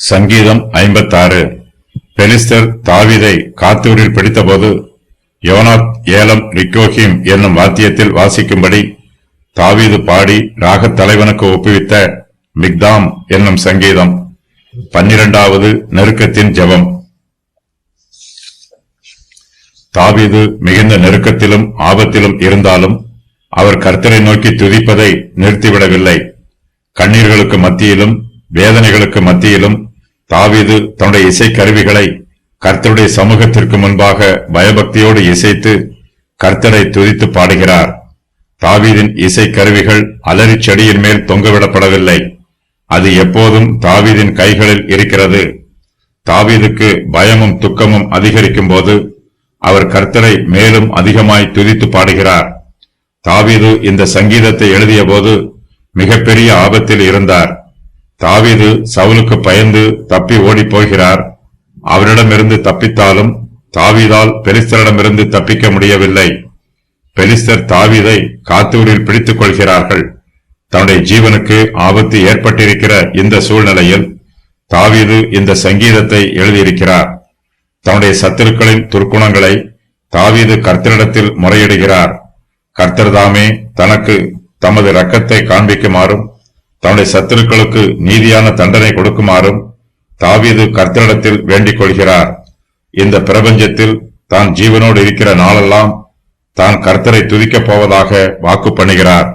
சங்கீதம் 56. பெலிஸ்தர் தாவீதை காத்தூரில் பிடித்தபோது யோனாத் ஏலம் ரிக்கோஹிம் என்னும் வாத்தியத்தில் வாசிக்கும்படி தாவீது பாடி ராகத் தலைவனுக்கு ஒப்புவித்த மிக்தாம் என்னும் சங்கீதம். 12வது நெருக்கத்தின் ஜெபம். தாவீது மிகுந்த நெருக்கத்திலும் ஆபத்திலும் இருந்தாலும் அவர் கர்த்தரை நோக்கி துதிப்பதை நிறுத்திவிடவில்லை. கண்ணீர்களுக்கு மத்தியிலும் வேதனைகளுக்கு மத்தியிலும் தாவீது தன்னுடைய இசைக்கருவிகளை கர்த்தருடைய சமூகத்திற்கு முன்பாக பயபக்தியோடு இசைத்து கர்த்தரை துதித்து பாடுகிறார். தாவீதின் இசைக்கருவிகள் அலறி செடியின் மேல் தொங்கவிடப்படவில்லை. அது எப்போதும் தாவீதின் கைகளில் இருக்கிறது. தாவீதுக்கு பயமும் துக்கமும் அதிகரிக்கும் போது அவர் கர்த்தரை மேலும் அதிகமாய் துதித்து பாடுகிறார். தாவீது இந்த சங்கீதத்தை எழுதிய போது மிகப்பெரிய ஆபத்தில் இருந்தார். தாவீது சவுலுக்கு பயந்து தப்பி ஓடி போகிறார். அவரிடமிருந்து தப்பித்தாலும் தாவீதால் பெலிஸ்தரிடமிருந்து தப்பிக்க முடியவில்லை. பெலிஸ்தர் தாவீதை காத்தூரில் பிடித்துக் கொள்கிறார்கள். தன்னுடைய ஜீவனுக்கு ஆபத்து ஏற்பட்டிருக்கிற இந்த சூழ்நிலையில் தாவீது இந்த சங்கீதத்தை எழுதியிருக்கிறார். தன்னுடைய சத்துருக்களின் துர்க்குணங்களை தாவீது கர்த்தரிடத்தில் முறையிடுகிறார். கர்த்தர்தாமே தனக்கு தமது இரக்கத்தை காண்பிக்குமாறும் தன்னுடைய சத்துருக்களுக்கு நீதியான தண்டனை கொடுக்குமாறும் தாவீது கர்த்தரிடத்தில் வேண்டிக் கொள்கிறார். இந்த பிரபஞ்சத்தில் தான் ஜீவனோடு இருக்கிற நாளெல்லாம் தான் கர்த்தரை துதிக்கப் போவதாக வாக்கு பண்ணுகிறார்.